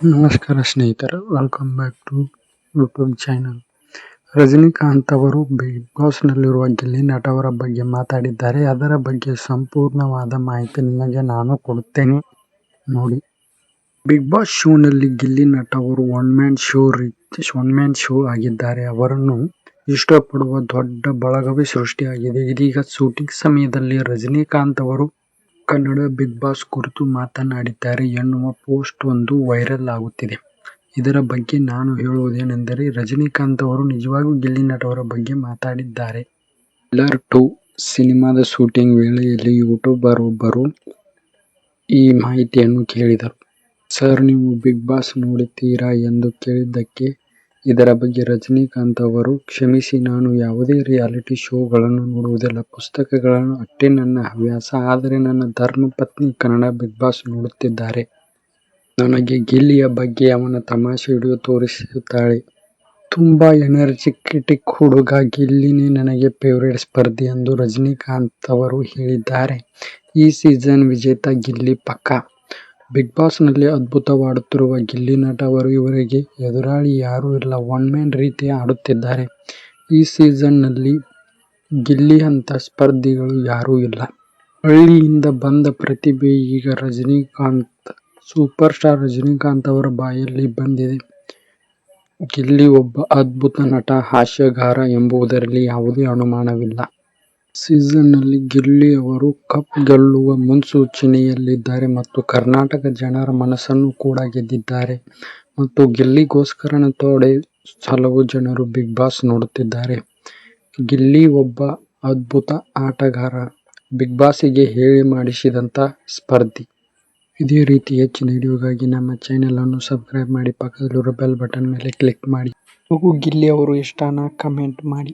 ನಮಸ್ಕಾರ ಸ್ನೇಹಿತರೆ, welcome back to YouTube channel. Rajinikanth ಅವರು ಬಿಗ್ ಬಾಸ್ ನಲ್ಲಿರುವ ಗಿಲ್ಲಿ ನಟ ಅವರ ಬಗ್ಗೆ ಮಾತಾಡಿದ್ದಾರೆ. ಅದರ ಬಗ್ಗೆ ಸಂಪೂರ್ಣವಾದ ಮಾಹಿತಿ ನಿಮಗೆ ನಾನು ಕೊಡುತ್ತೇನೆ, ನೋಡಿ. ಬಿಗ್ ಬಾಸ್ ಶೋನಲ್ಲಿ ಗಿಲ್ಲಿ ನಟ ಅವರು ಒನ್ ಮ್ಯಾನ್ ಶೋ ಆಗಿದ್ದಾರೆ. ಅವರನ್ನು ಇಷ್ಟಪಡುವ ದೊಡ್ಡ ಬಳಗವೇ ಸೃಷ್ಟಿಯಾಗಿದೆ. ಇದೀಗ ಶೂಟಿಂಗ್ ಸಮಯದಲ್ಲಿ ರಜನಿಕಾಂತ್ ಅವರು ಕನ್ನಡ ಬಿಗ್ ಬಾಸ್ ಕುರಿತು ಮಾತನಾಡಿದ್ದಾರೆ ಎನ್ನುವ ಪೋಸ್ಟ್ ಒಂದು ವೈರಲ್ ಆಗುತ್ತಿದೆ. ಇದರ ಬಗ್ಗೆ ನಾನು ಹೇಳುವುದೇನೆಂದರೆ, ರಜನಿಕಾಂತ್ ಅವರು ನಿಜವಾಗಿಯೂ ಗಿಲ್ಲಿ ನಟ ಅವರ ಬಗ್ಗೆ ಮಾತಾಡಿದ್ದಾರೆ. ಟ್ರೈಲರ್ 2 ಸಿನಿಮಾದ ಶೂಟಿಂಗ್ ವೇಳೆಯಲ್ಲಿ ಯೂಟ್ಯೂಬರ್ ಒಬ್ಬರು ಈ ಮಾಹಿತಿಯನ್ನು ಕೇಳಿದರು. ಸರ್, ನೀವು ಬಿಗ್ ಬಾಸ್ ನೋಡುತ್ತೀರಾ ಎಂದು ಕೇಳಿದ್ದಕ್ಕೆ ಇದರ ಬಗ್ಗೆ ರಜನಿಕಾಂತ್ ಅವರು, ಕ್ಷಮಿಸಿ, ನಾನು ಯಾವುದೇ ರಿಯಾಲಿಟಿ ಶೋಗಳನ್ನು ನೋಡುವುದಿಲ್ಲ. ಪುಸ್ತಕಗಳನ್ನು ಅಷ್ಟೇ ನನ್ನ ಹವ್ಯಾಸ. ಆದರೆ ನನ್ನ ಧರ್ಮಪತ್ನಿ ಕನ್ನಡ ಬಿಗ್ ಬಾಸ್ ನೋಡುತ್ತಿದ್ದಾರೆ. ನನಗೆ ಗಿಲ್ಲಿಯ ಬಗ್ಗೆ ಅವನ ತಮಾಷೆ ವಿಡಿಯೋ ತೋರಿಸುತ್ತಾಳೆ. ತುಂಬಾ ಎನರ್ಜೆಟಿಕ್ ಹುಡುಗ. ಗಿಲ್ಲಿನೇ ನನಗೆ ಫೇವರೇಟ್ ಸ್ಪರ್ಧಿ ಎಂದು ರಜನಿಕಾಂತ್ ಅವರು ಹೇಳಿದ್ದಾರೆ. ಈ ಸೀಸನ್ ವಿಜೇತ ಗಿಲ್ಲಿ ಪಕ್ಕಾ. ಬಿಗ್ ಬಾಸ್ ನಲ್ಲಿ ಅದ್ಭುತವಾಡುತ್ತಿರುವ ಗಿಲ್ಲಿ ನಟ ಅವರು ಇವರಿಗೆ ಎದುರಾಳಿ ಯಾರೂ ಇಲ್ಲ. ಒನ್ ಮ್ಯಾನ್ ರೀತಿ ಆಡುತ್ತಿದ್ದಾರೆ. ಈ ಸೀಸನ್ ನಲ್ಲಿ ಗಿಲ್ಲಿ ಅಂತ ಸ್ಪರ್ಧಿಗಳು ಯಾರೂ ಇಲ್ಲ. ಹಳ್ಳಿಯಿಂದ ಬಂದ ಪ್ರತಿಭೆ ಈಗ ಸೂಪರ್ ಸ್ಟಾರ್ ರಜನಿಕಾಂತ್ ಅವರ ಬಾಯಲ್ಲಿ ಬಂದಿದೆ. ಗಿಲ್ಲಿ ಒಬ್ಬ ಅದ್ಭುತ ನಟ, ಹಾಸ್ಯಗಾರ ಎಂಬುದರಲ್ಲಿ ಯಾವುದೇ ಅನುಮಾನವಿಲ್ಲ. ಸೀಸನ್ ನಲ್ಲಿ ಗಿಲ್ಲಿ ಅವರು ಕಪ್ ಗೆಲ್ಲುವ ಮುನ್ಸೂಚನೆಯಲ್ಲಿದ್ದಾರೆ ಮತ್ತು ಕರ್ನಾಟಕ ಜನರ ಮನಸ್ಸನ್ನು ಕೂಡ ಗೆದ್ದಿದ್ದಾರೆ. ಮತ್ತು ಗಿಲ್ಲಿಗೋಸ್ಕರನೇ ಹಲವು ಜನರು ಬಿಗ್ ಬಾಸ್ ನೋಡುತ್ತಿದ್ದಾರೆ. ಗಿಲ್ಲಿ ಒಬ್ಬ ಅದ್ಭುತ ಆಟಗಾರ, ಬಿಗ್ ಬಾಸ್ಗೆ ಹೇಳಿ ಮಾಡಿಸಿದಂತ ಸ್ಪರ್ಧಿ. ಇದೇ ರೀತಿ ಹೆಚ್ಚಿನ ವಿಡಿಯೋಗಾಗಿ ನಮ್ಮ ಚಾನೆಲ್ ಅನ್ನು ಸಬ್ಸ್ಕ್ರೈಬ್ ಮಾಡಿ, ಪಕ್ಕದಲ್ಲಿರೋ ಬೆಲ್ ಬಟನ್ ಮೇಲೆ ಕ್ಲಿಕ್ ಮಾಡಿ. ನಿಮಗೂ ಗಿಲ್ಲಿ ಅವರು ಇಷ್ಟನಾ? ಕಮೆಂಟ್ ಮಾಡಿ.